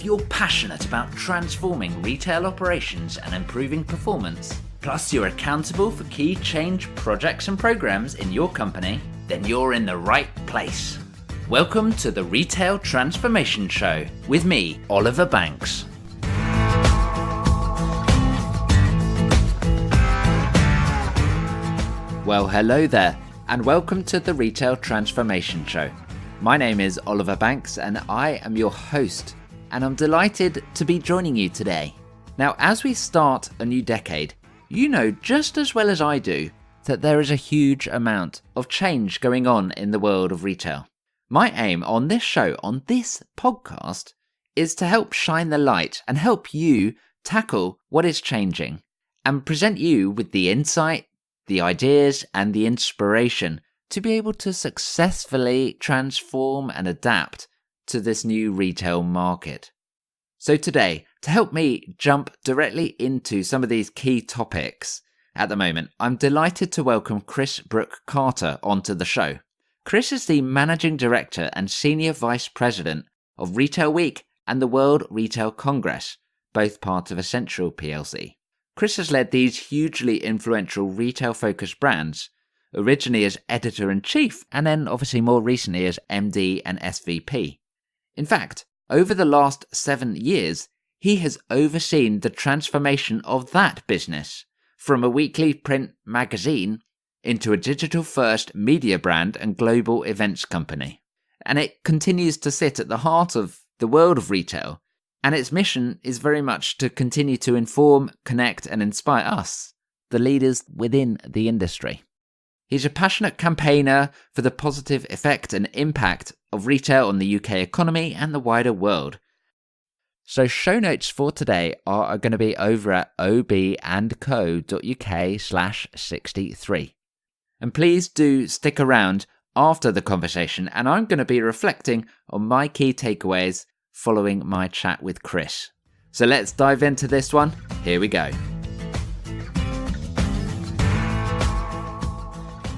you're passionate about transforming retail operations and improving performance, plus you're accountable for key change projects and programs in your company, then you're in the right place. Welcome to the Retail Transformation Show with me, Oliver Banks. Well, hello there, and welcome to the Retail Transformation Show. My name is Oliver Banks, and I am your host, and I'm delighted to be joining you today. Now, as we start a new decade, you know just as well as I do that there is a huge amount of change going on in the world of retail. My aim on this show, on this podcast, is to help shine the light and help you tackle what is changing and present you with the insight, the ideas and the inspiration to be able to successfully transform and adapt to this new retail market. So today, to help me jump directly into some of these key topics at the moment, I'm delighted to welcome Chris Brook Carter onto the show. Chris is the Managing Director and Senior Vice President of Retail Week and the World Retail Congress, both part of Essential plc. Chris has led these hugely influential retail-focused brands, originally as Editor-in-Chief and then obviously more recently as MD and SVP. In fact, over the last 7 years, he has overseen the transformation of that business from a weekly print magazine into a digital-first media brand and global events company. And it continues to sit at the heart of the world of retail. And its mission is very much to continue to inform, connect and inspire us, the leaders within the industry. He's a passionate campaigner for the positive effect and impact of retail on the UK economy and the wider world. So show notes for today are going to be over at ob&co.uk/63. And please do stick around after the conversation, and I'm going to be reflecting on my key takeaways following my chat with Chris. So let's dive into this one. Here we go.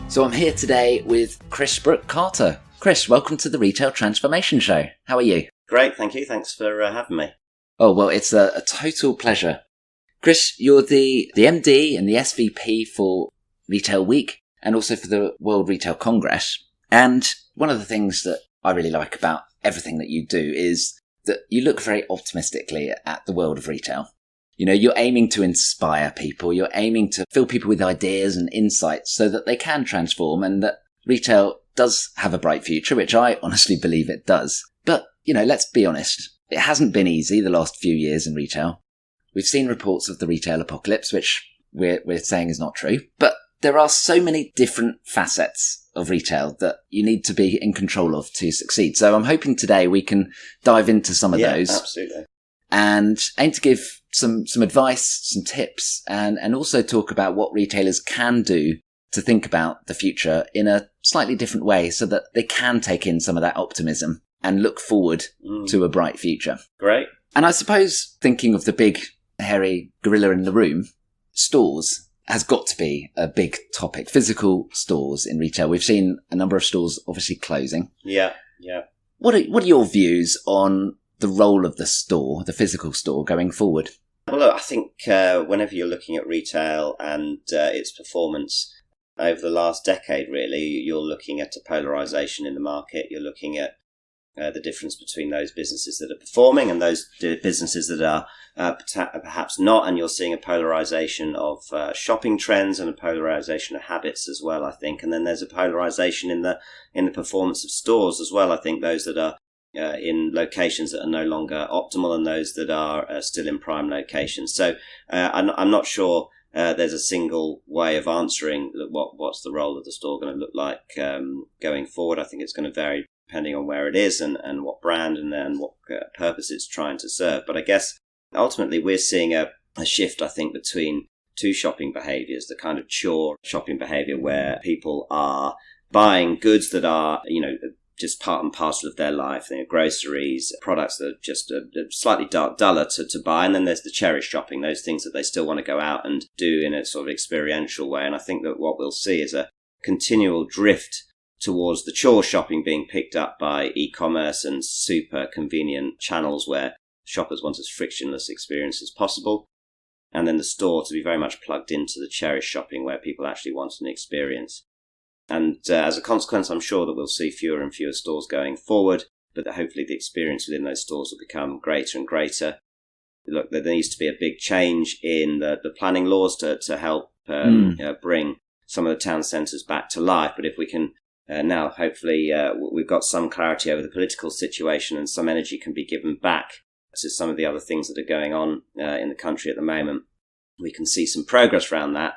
So I'm here today with Chris Brook Carter. Chris, welcome to the Retail Transformation Show. How are you? Great, thank you. Thanks for having me. Oh, well, it's a total pleasure. Chris, you're the MD and the SVP for Retail Week and also for the World Retail Congress. And one of the things that I really like about everything that you do is that you look very optimistically at the world of retail. You know, you're aiming to inspire people, you're aiming to fill people with ideas and insights so that they can transform and that retail does have a bright future, which I honestly believe it does. But, you know, let's be honest, it hasn't been easy the last few years in retail. We've seen reports of the retail apocalypse, which we're saying is not true. But there are so many different facets of retail that you need to be in control of to succeed. So I'm hoping today we can dive into some of those. Absolutely. And aim to give some advice, some tips, and also talk about what retailers can do to think about the future in a slightly different way so that they can take in some of that optimism and look forward to a bright future. Great. And I suppose thinking of the big, hairy gorilla in the room, stores has got to be a big topic. Physical stores in retail. We've seen a number of stores obviously closing. Yeah. What are your views on the role of the store, the physical store, going forward? Well, look, I think whenever you're looking at retail and its performance over the last decade, really, you're looking at a polarisation in the market. You're looking at the difference between those businesses that are performing and those businesses that are perhaps not. And you're seeing a polarisation of shopping trends and a polarisation of habits as well, I think. And then there's a polarisation in the performance of stores as well. I think those that are in locations that are no longer optimal and those that are still in prime locations. So I'm not sure there's a single way of answering what's the role of the store going to look like going forward. I think it's going to vary depending on where it is and what brand and then what purpose it's trying to serve. But I guess ultimately we're seeing a shift, I think, between two shopping behaviours, the kind of chore shopping behaviour where people are buying goods that are, you know, just part and parcel of their life, groceries, products that are just slightly duller to buy. And then there's the cherish shopping, those things that they still want to go out and do in a sort of experiential way. And I think that what we'll see is a continual drift towards the chore shopping being picked up by e-commerce and super convenient channels where shoppers want as frictionless experience as possible. And then the store to be very much plugged into the cherished shopping where people actually want an experience. And as a consequence, I'm sure that we'll see fewer and fewer stores going forward, but that hopefully the experience within those stores will become greater and greater. Look, there needs to be a big change in the planning laws to help bring some of the town centres back to life. But if we can now, hopefully, we've got some clarity over the political situation and some energy can be given back to some of the other things that are going on in the country at the moment. We can see some progress around that.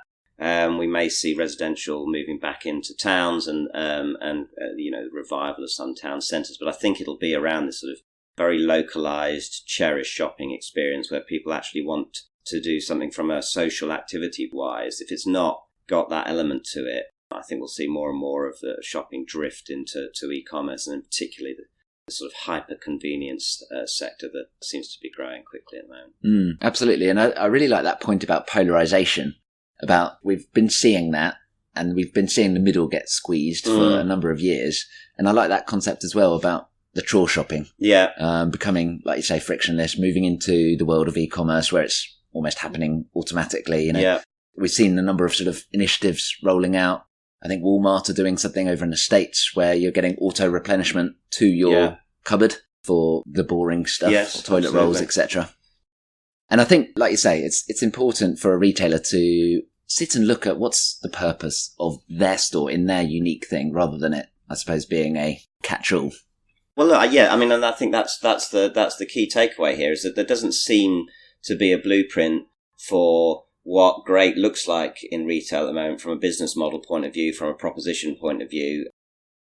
We may see residential moving back into towns and revival of some town centres. But I think it'll be around this sort of very localised, cherished shopping experience where people actually want to do something from a social activity-wise. If it's not got that element to it, I think we'll see more and more of the shopping drift into e-commerce, and in particularly the sort of hyper-convenience sector that seems to be growing quickly at the moment. Absolutely. And I really like that point about polarisation, about we've been seeing that, and we've been seeing the middle get squeezed for a number of years. And I like that concept as well about the chore shopping. Yeah. Becoming, like you say, frictionless, moving into the world of e-commerce where it's almost happening automatically. Yeah. We've seen a number of sort of initiatives rolling out. I think Walmart are doing something over in the States where you're getting auto replenishment to your cupboard for the boring stuff, toilet absolutely. rolls, etc. And I think, like you say, it's important for a retailer to sit and look at what's the purpose of their store in their unique thing, rather than it, I suppose, being a catch-all. Well, look, I mean, and I think that's the key takeaway here, is that there doesn't seem to be a blueprint for what great looks like in retail at the moment from a business model point of view, from a proposition point of view.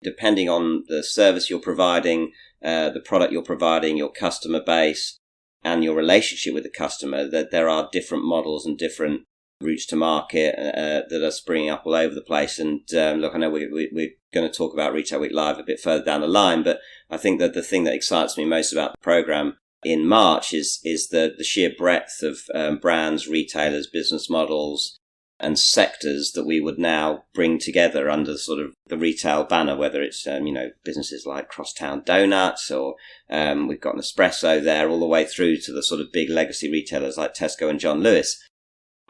Depending on the service you're providing, the product you're providing, your customer base, and your relationship with the customer, that there are different models and different routes to market that are springing up all over the place. And look, I know we're going to talk about Retail Week Live a bit further down the line, but I think that the thing that excites me most about the programme in March is the sheer breadth of brands, retailers, business models, and sectors that we would now bring together under sort of the retail banner, whether it's, businesses like Crosstown Donuts or we've got Nespresso there, all the way through to the sort of big legacy retailers like Tesco and John Lewis.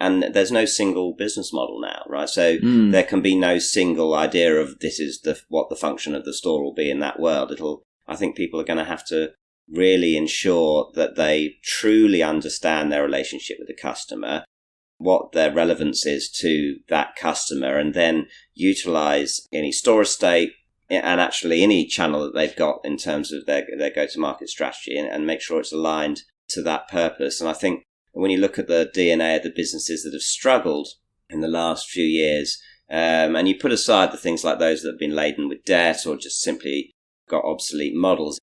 And there's no single business model now, right? So there can be no single idea of this is what the function of the store will be in that world. I think people are going to have to really ensure that they truly understand their relationship with the customer, what their relevance is to that customer, and then utilize any store estate and actually any channel that they've got in terms of their go-to-market strategy and make sure it's aligned to that purpose. And I think when you look at the DNA of the businesses that have struggled in the last few years, and you put aside the things like those that have been laden with debt or just simply got obsolete models,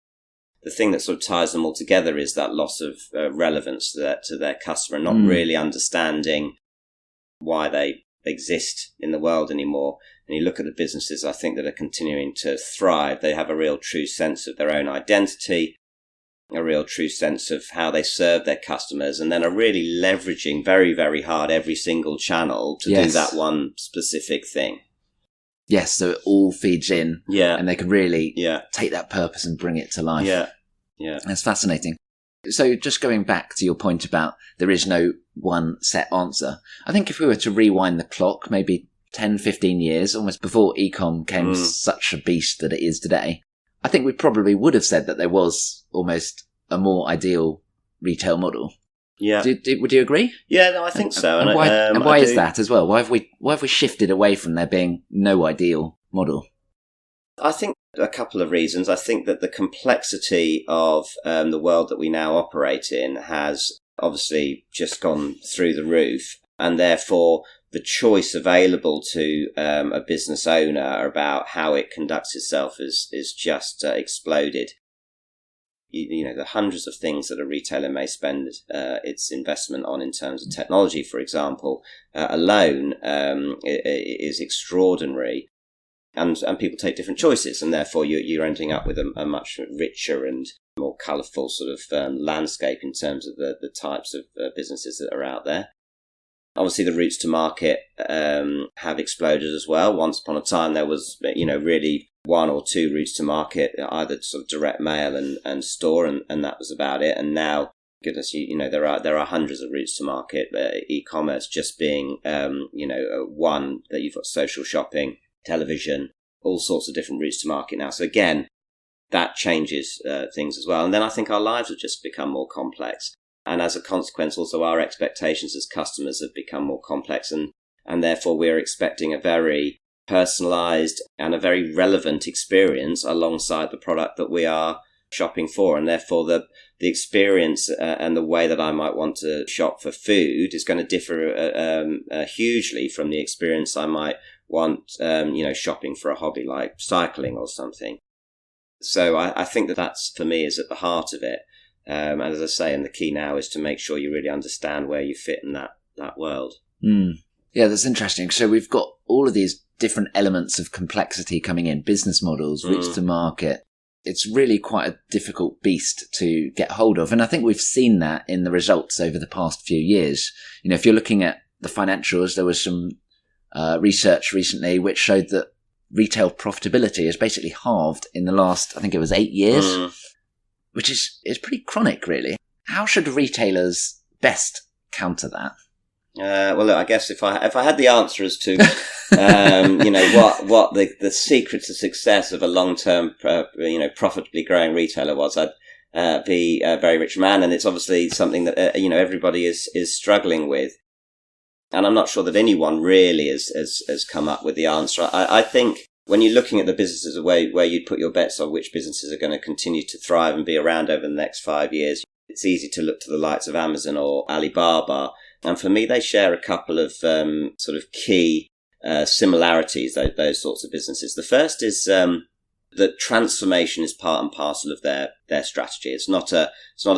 the thing that sort of ties them all together is that loss of relevance to their customer, not really understanding why they exist in the world anymore. And you look at the businesses, I think, that are continuing to thrive. They have a real true sense of their own identity, a real true sense of how they serve their customers, and then are really leveraging very, very hard every single channel to do that one specific thing. Yes, so it all feeds in, and they can really take that purpose and bring it to life. Yeah. That's fascinating. So just going back to your point about there is no one set answer, I think if we were to rewind the clock, maybe 10, 15 years, almost before e-com became such a beast that it is today, I think we probably would have said that there was almost a more ideal retail model. Yeah. Would you agree? Yeah, no, I think so. And why is that as well? Why have we shifted away from there being no ideal model? I think a couple of reasons. I think that the complexity of the world that we now operate in has obviously just gone through the roof, and therefore the choice available to a business owner about how it conducts itself is just exploded. The hundreds of things that a retailer may spend its investment on in terms of technology, for example, alone is extraordinary. And people take different choices, and therefore you're ending up with a much richer and more colourful sort of landscape in terms of the types of businesses that are out there. Obviously, the routes to market have exploded as well. Once upon a time, there was really one or two routes to market, either sort of direct mail and store, and that was about it. And now, goodness, there are hundreds of routes to market. E-commerce just being one, that you've got social shopping, television, all sorts of different routes to market now. So again, that changes things as well. And then I think our lives have just become more complex. And as a consequence, also our expectations as customers have become more complex. And therefore, we're expecting a very personalized and a very relevant experience alongside the product that we are shopping for. And therefore, the experience and the way that I might want to shop for food is going to differ hugely from the experience I might want, shopping for a hobby like cycling or something. So I think that's, for me, is at the heart of it. And as I say, and the key now is to make sure you really understand where you fit in that world. Yeah, that's interesting. So we've got all of these different elements of complexity coming in, business models, routes to market. It's really quite a difficult beast to get hold of. And I think we've seen that in the results over the past few years. If you're looking at the financials, there was some research recently which showed that retail profitability is basically halved in the last, I think it was 8 years, which is pretty chronic, really. How should retailers best counter that? Well, look, I guess if I had the answer as to, what the secret to success of a long-term, profitably growing retailer was, I'd be a very rich man. And it's obviously something that, everybody is struggling with. And I'm not sure that anyone really has come up with the answer. I think when you're looking at the businesses where you'd put your bets on which businesses are going to continue to thrive and be around over the next 5 years, it's easy to look to the likes of Amazon or Alibaba. And for me, they share a couple of sort of key similarities, those sorts of businesses. The first is that transformation is part and parcel of their strategy. It's not a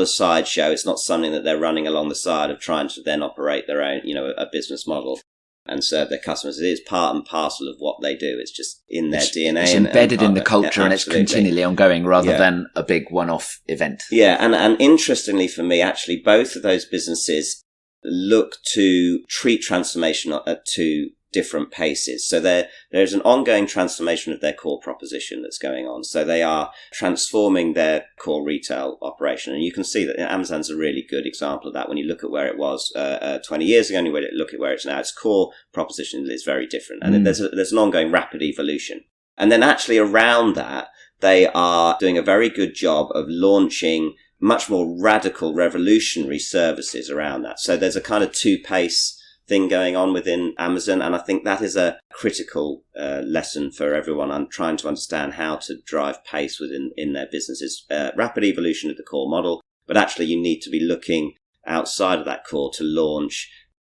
sideshow. It's not something that they're running along the side of trying to then operate their own, a business model and serve their customers. It is part and parcel of what they do. It's just in their DNA. It's embedded in the culture, and it's continually ongoing rather than a big one-off event. Yeah, and interestingly for me, actually, both of those businesses look to treat transformation at two different paces. So there's an ongoing transformation of their core proposition that's going on. So they are transforming their core retail operation. And you can see that Amazon's a really good example of that. When you look at where it was 20 years ago and you look at where it's now, its core proposition is very different. And there's an ongoing rapid evolution. And then actually around that, they are doing a very good job of launching much more radical, revolutionary services around that. So there's a kind of two-pace thing going on within Amazon, and I think that is a critical lesson for everyone. I'm trying to understand how to drive pace in their businesses. Rapid evolution of the core model, but actually you need to be looking outside of that core to launch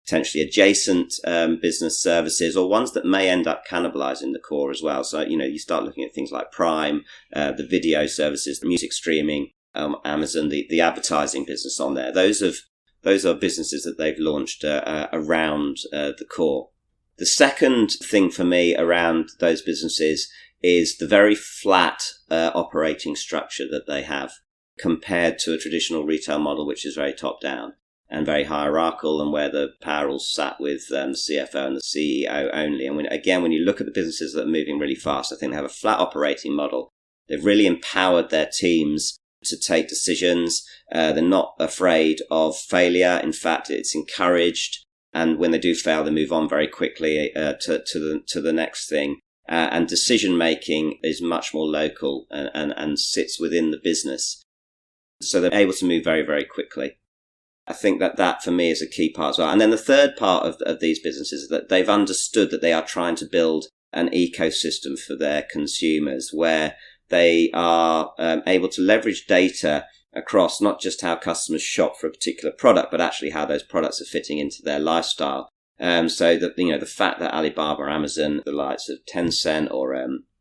potentially adjacent business services or ones that may end up cannibalizing the core as well. So, you start looking at things like Prime, the video services, the music streaming, Amazon, the advertising business on there. Those are businesses that they've launched around the core. The second thing for me around those businesses is the very flat operating structure that they have compared to a traditional retail model, which is very top-down and very hierarchical, and where the power all sat with the CFO and the CEO only. And when you look at the businesses that are moving really fast, I think they have a flat operating model. They've really empowered their teams to take decisions. They're not afraid of failure. In fact, it's encouraged. And when they do fail, they move on very quickly to the next thing. And decision making is much more local and sits within the business. So they're able to move very, very quickly. I think that for me is a key part as well. And then the third part of these businesses is that they've understood that they are trying to build an ecosystem for their consumers where they are able to leverage data across not just how customers shop for a particular product, but actually how those products are fitting into their lifestyle. So that, the fact that Alibaba or Amazon, the likes of Tencent or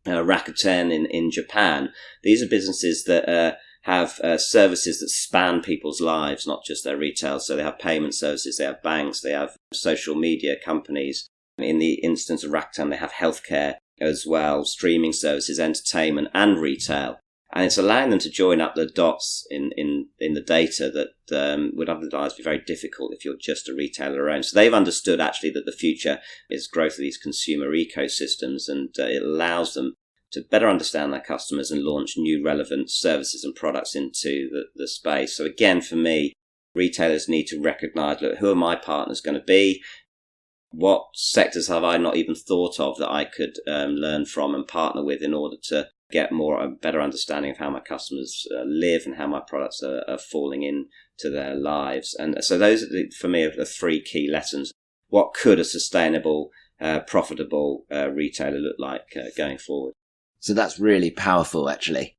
Rakuten in Japan, these are businesses that have services that span people's lives, not just their retail. So they have payment services, they have banks, they have social media companies. In the instance of Rakuten, they have healthcare as well, streaming services, entertainment and retail. And it's allowing them to join up the dots in the data that would otherwise be very difficult if you're just a retailer alone. So they've understood actually that the future is growth of these consumer ecosystems, and it allows them better understand their customers and launch new relevant services and products into the space. So again, for me, retailers need to recognize, look, who are my partners going to be? What sectors have I not even thought of that I could learn from and partner with in order to get a better understanding of how my customers live and how my products are falling into their lives. And so those are for me are the three key lessons. What could a sustainable, profitable retailer look like going forward? So that's really powerful, actually.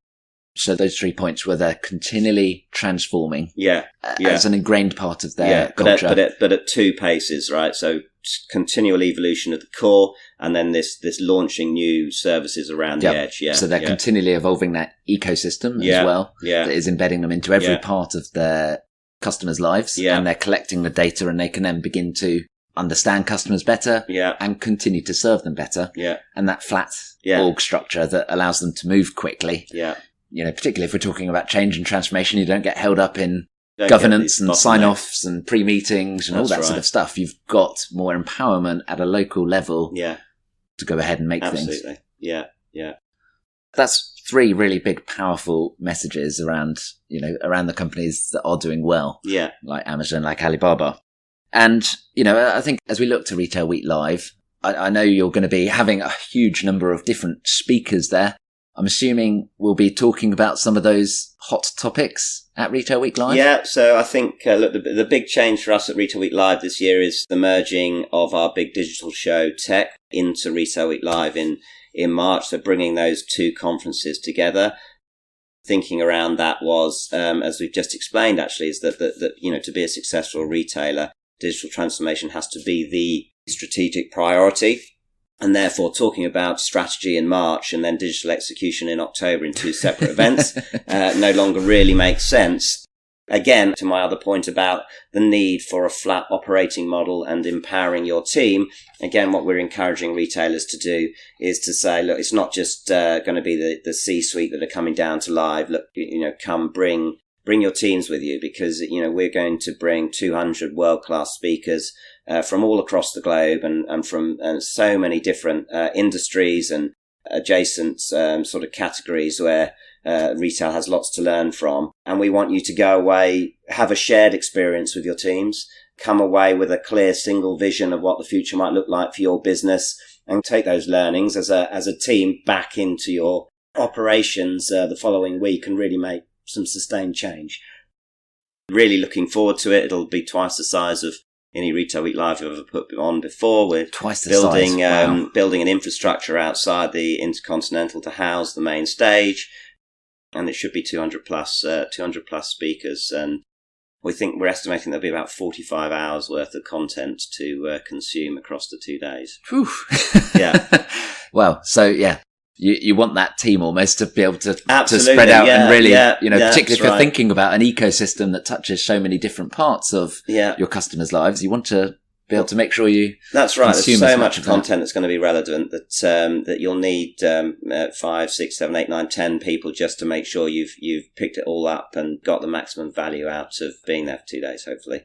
So those 3 points where they're continually transforming as an ingrained part of their culture. But at two paces, right? So continual evolution of the core, and then this launching new services around the edge. Yeah. So they're continually evolving that ecosystem as well. Yeah. That is embedding them into every part of their customers' lives. Yeah. And they're collecting the data, and they can then begin to understand customers better and continue to serve them better. Yeah. And that flat org structure that allows them to move quickly. Yeah. You know, particularly if we're talking about change and transformation, you don't get held up in governance and sign-offs and pre-meetings and all that sort of stuff. You've got more empowerment at a local level to go ahead and make things. Absolutely. Yeah. Yeah. That's 3 really big, powerful messages around the companies that are doing well. Yeah. Like Amazon, like Alibaba. And, I think as we look to Retail Week Live, I know you're going to be having a huge number of different speakers there. I'm assuming we'll be talking about some of those hot topics at Retail Week Live. Yeah, so I think, the big change for us at Retail Week Live this year is the merging of our big digital show, Tech, into Retail Week Live in March. So bringing those 2 conferences together. Thinking around that was, as we've just explained, actually, is that to be a successful retailer, digital transformation has to be the strategic priority. And therefore, talking about strategy in March and then digital execution in October in 2 separate events no longer really makes sense. Again, to my other point about the need for a flat operating model and empowering your team, again, what we're encouraging retailers to do is to say, look, it's not just going to be the C-suite that are coming down to live. Look, come bring your teams with you, because, we're going to bring 200 world-class speakers from all across the globe and from so many different industries and adjacent sort of categories where retail has lots to learn from. And we want you to go away, have a shared experience with your teams, come away with a clear single vision of what the future might look like for your business, and take those learnings as a team back into your operations the following week and really make some sustained change. Really looking forward to it. It'll be twice the size of any Retail Week Live we've ever put on before. We're building an infrastructure outside the Intercontinental to house the main stage, and it should be 200 plus speakers. And we're estimating there'll be about 45 hours worth of content to consume across the 2 days. Whew. Yeah. Well, so yeah. You want that team almost to be able to Absolutely, spread out and really, particularly if you're right. thinking about an ecosystem that touches so many different parts of your customers' lives, you want to be able to make sure you That's right. consume There's so as much of content that's going to be relevant that you'll need 5, 6, 7, 8, 9, 10 people just to make sure you've picked it all up and got the maximum value out of being there for 2 days, hopefully.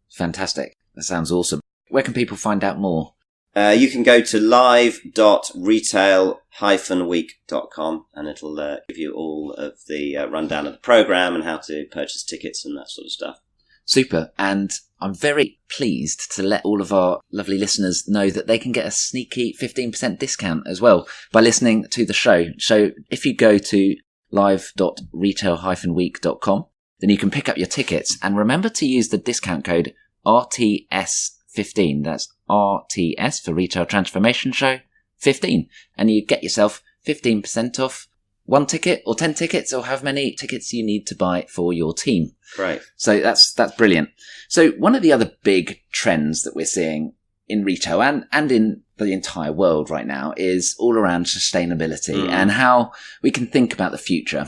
Fantastic. That sounds awesome. Where can people find out more? You can go to live.retail-week.com and it'll give you all of the rundown of the program and how to purchase tickets and that sort of stuff. Super. And I'm very pleased to let all of our lovely listeners know that they can get a sneaky 15% discount as well by listening to the show. So if you go to live.retail-week.com, then you can pick up your tickets, and remember to use the discount code RTS15. That's RTS for Retail Transformation Show 15, and you get yourself 15% off 1 ticket or 10 tickets or however many tickets you need to buy for your team. Right. So that's brilliant. So one of the other big trends that we're seeing in retail and in the entire world right now is all around sustainability and how we can think about the future.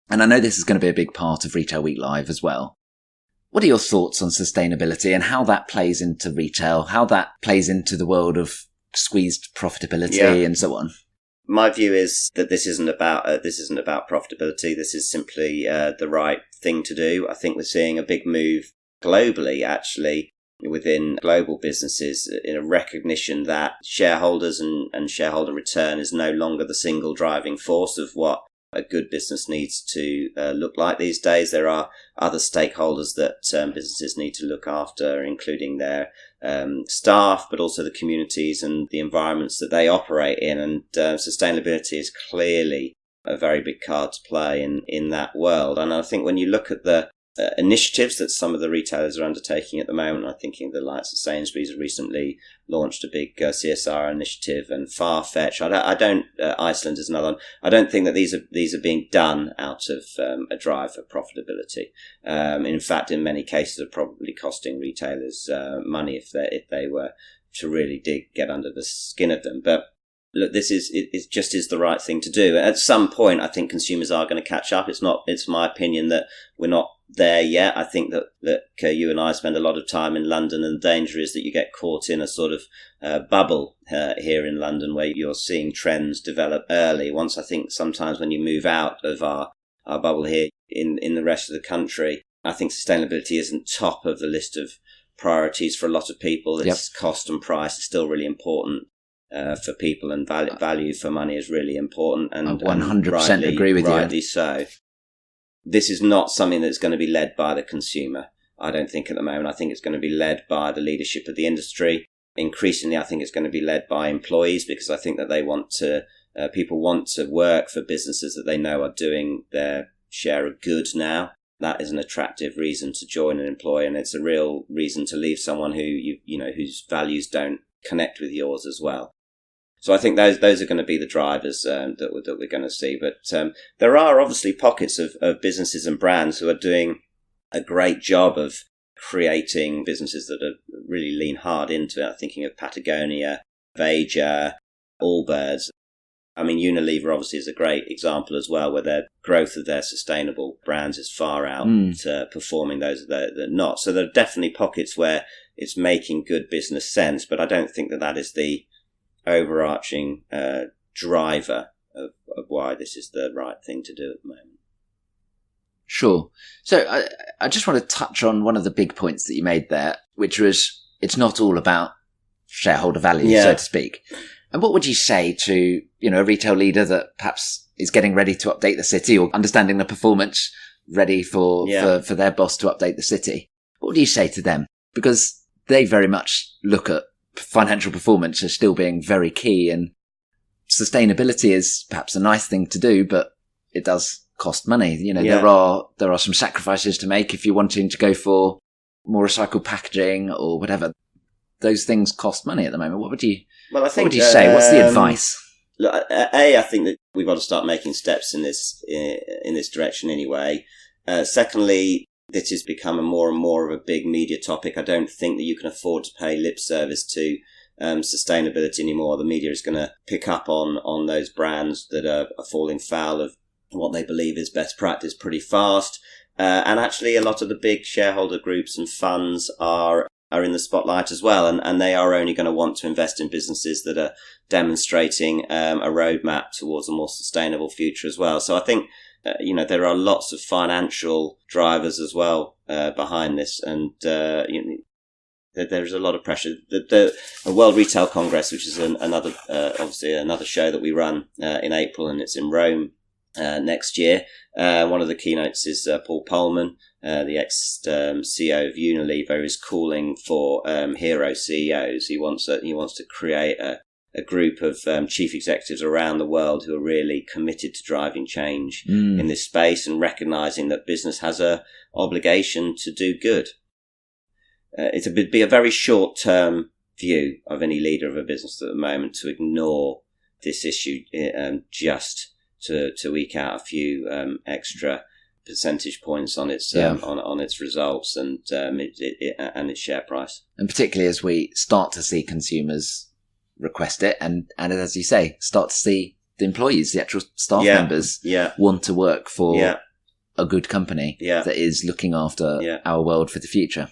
And I know this is going to be a big part of Retail Week Live as well. What are your thoughts on sustainability and how that plays into retail, how that plays into the world of squeezed profitability and so on? My view is that this isn't about profitability. This is simply the right thing to do. I think we're seeing a big move globally, actually, within global businesses in a recognition that shareholders and shareholder return is no longer the single driving force of what a good business needs to look like these days. There are other stakeholders that businesses need to look after, including their staff, but also the communities and the environments that they operate in. And sustainability is clearly a very big card to play in that world. And I think when you look at the initiatives that some of the retailers are undertaking at the moment, I'm thinking the likes of Sainsbury's have recently launched a big CSR initiative, and Farfetch. Iceland is another one. I don't think that these are being done out of a drive for profitability. In fact, in many cases, are probably costing retailers money if they were to really get under the skin of them. But look, it just is the right thing to do. At some point, I think consumers are going to catch up. It's my opinion that we're not there yet. I think that you and I spend a lot of time in London, and the danger is that you get caught in a sort of bubble here in London where you're seeing trends develop early. Once I think sometimes when you move out of our bubble here in the rest of the country, I think sustainability isn't top of the list of priorities for a lot of people. It's cost and price is still really important for people, and value for money is really important. And I 100% agree with you. Rightly so. This is not something that's going to be led by the consumer, I don't think, at the moment. I think it's going to be led by the leadership of the industry. Increasingly, I think it's going to be led by employees, because I think that people want to work for businesses that they know are doing their share of good now. That is an attractive reason to join an employer, and it's a real reason to leave someone whose values don't connect with yours as well. So I think those are going to be the drivers that we're going to see. But there are obviously pockets of businesses and brands who are doing a great job of creating businesses that are really lean hard into it. I'm thinking of Patagonia, Veja, Allbirds. I mean, Unilever obviously is a great example as well, where their growth of their sustainable brands is far out performing those that are not. So there are definitely pockets where it's making good business sense, but I don't think that is the overarching driver of why this is the right thing to do at the moment. Sure. So I just want to touch on one of the big points that you made there, which was it's not all about shareholder value, so to speak. And what would you say to, a retail leader that perhaps is getting ready to update the city, or understanding the performance, ready for their boss to update the city? What would you say to them? Because they very much look at financial performance as still being very key, and sustainability is perhaps a nice thing to do, but it does cost money. There are some sacrifices to make if you're wanting to go for more recycled packaging or whatever. Those things cost money at the moment. What would you say? What's the advice? Look, I think that we've got to start making steps in this direction anyway. Secondly, this has become more and more of a big media topic. I don't think that you can afford to pay lip service to sustainability anymore. The media is going to pick up on those brands that are falling foul of what they believe is best practice pretty fast. And actually, a lot of the big shareholder groups and funds are in the spotlight as well. And they are only going to want to invest in businesses that are demonstrating a roadmap towards a more sustainable future as well. So I think there are lots of financial drivers as well behind this, and there's a lot of pressure. The World Retail Congress, which is another show that we run in April, and it's in Rome next year. One of the keynotes is Paul Polman, the ex-CEO of Unilever, is calling for hero CEOs. He wants to create a group of chief executives around the world who are really committed to driving change in this space, and recognizing that business has a obligation to do good. It would be a very short-term view of any leader of a business at the moment to ignore this issue just to eke out a few extra percentage points on its on its results and its share price. And particularly as we start to see consumers request it, and as you say, start to see the employees, the actual staff members want to work for a good company that is looking after our world for the future.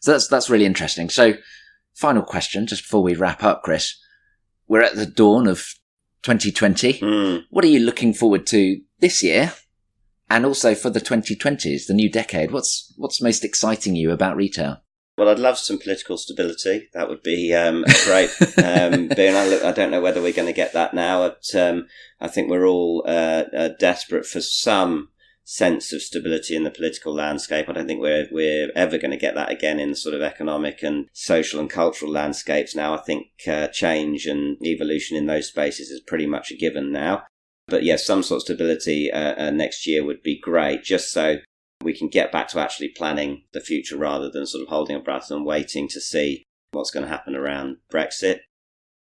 So that's really interesting. So final question, just before we wrap up, Chris. We're at the dawn of 2020. What are you looking forward to this year? And also for the 2020s, the new decade, what's most exciting you about retail? Well, I'd love some political stability. That would be great. I don't know whether we're going to get that now. But, I think we're all desperate for some sense of stability in the political landscape. I don't think we're ever going to get that again in the sort of economic and social and cultural landscapes now. I think change and evolution in those spaces is pretty much a given now. But yes, some sort of stability next year would be great, just so we can get back to actually planning the future rather than sort of holding our breath and waiting to see what's going to happen around Brexit.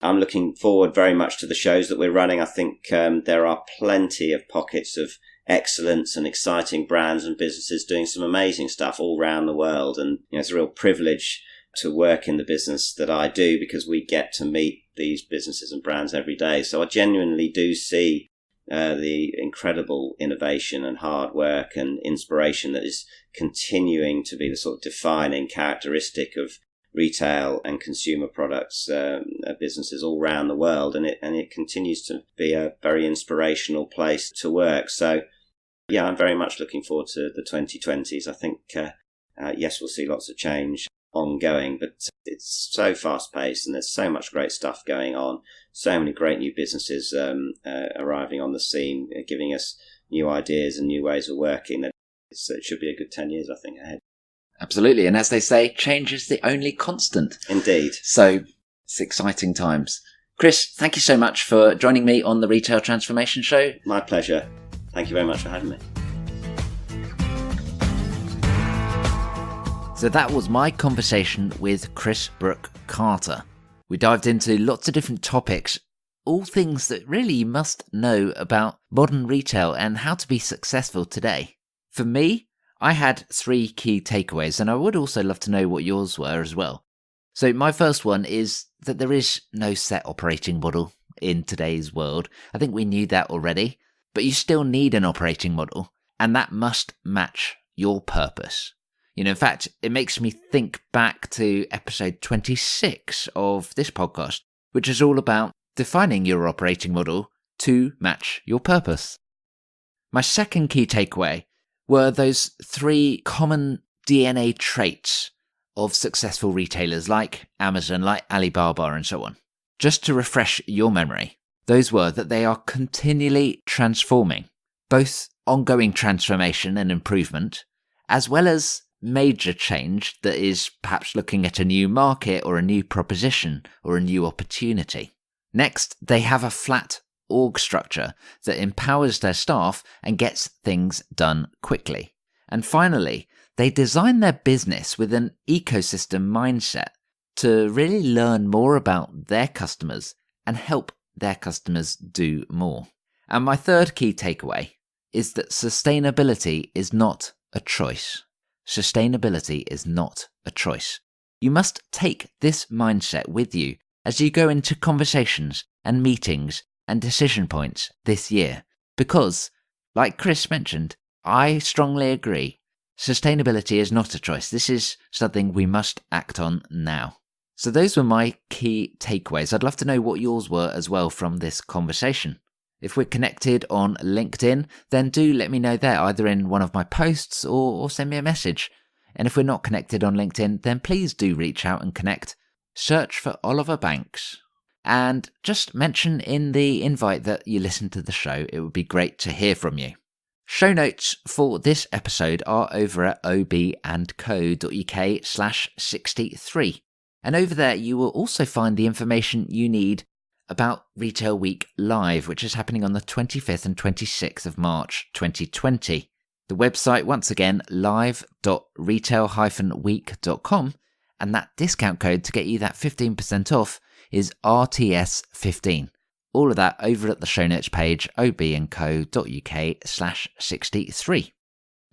I'm looking forward very much to the shows that we're running. I think there are plenty of pockets of excellence and exciting brands and businesses doing some amazing stuff all around the world. And it's a real privilege to work in the business that I do because we get to meet these businesses and brands every day. So I genuinely do see the incredible innovation and hard work and inspiration that is continuing to be the sort of defining characteristic of retail and consumer products businesses all around the world, and it continues to be a very inspirational place to work. So yeah, I'm very much looking forward to the 2020s. I think yes, we'll see lots of change ongoing, but it's so fast paced and there's so much great stuff going on, so many great new businesses arriving on the scene, giving us new ideas and new ways of working, that it should be a good 10 years, I think, ahead. Absolutely. And as they say, change is the only constant. Indeed. So it's exciting times. Chris, thank you so much for joining me on the Retail Transformation Show. My pleasure. Thank you very much for having me. So that was my conversation with Chris Brook Carter. We dived into lots of different topics, all things that really you must know about modern retail and how to be successful today. For me, I had 3 key takeaways, and I would also love to know what yours were as well. So my first one is that there is no set operating model in today's world. I think we knew that already, but you still need an operating model, and that must match your purpose. In fact, it makes me think back to episode 26 of this podcast, which is all about defining your operating model to match your purpose. My second key takeaway were those 3 common DNA traits of successful retailers like Amazon, like Alibaba, and so on. Just to refresh your memory, those were that they are continually transforming, both ongoing transformation and improvement, as well as major change that is perhaps looking at a new market or a new proposition or a new opportunity. Next, they have a flat org structure that empowers their staff and gets things done quickly. And finally, they design their business with an ecosystem mindset to really learn more about their customers and help their customers do more. And my third key takeaway is that sustainability is not a choice. Sustainability is not a choice. You must take this mindset with you as you go into conversations and meetings and decision points this year. Because, like Chris mentioned, I strongly agree, sustainability is not a choice. This is something we must act on now. So those were my key takeaways. I'd love to know what yours were as well from this conversation. If we're connected on LinkedIn, then do let me know there, either in one of my posts or send me a message. And if we're not connected on LinkedIn, then please do reach out and connect. Search for Oliver Banks. And just mention in the invite that you listen to the show. It would be great to hear from you. Show notes for this episode are over at ob&co.uk/63. And over there you will also find the information you need about Retail Week Live, which is happening on the 25th and 26th of March 2020. The website, once again, live.retail-week.com, and that discount code to get you that 15% off is RTS15. All of that over at the show notes page, ob&co.uk/63.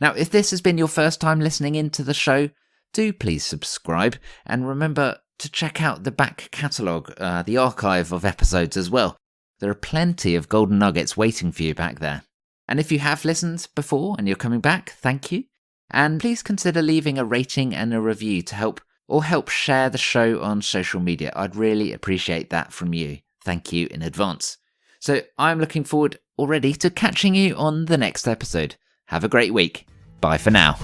Now, if this has been your first time listening into the show, do please subscribe, and remember to check out the back catalogue, the archive of episodes as well. There are plenty of golden nuggets waiting for you back there. And if you have listened before and you're coming back, thank you. And please consider leaving a rating and a review to help share the show on social media. I'd really appreciate that from you. Thank you in advance. So I'm looking forward already to catching you on the next episode. Have a great week. Bye for now.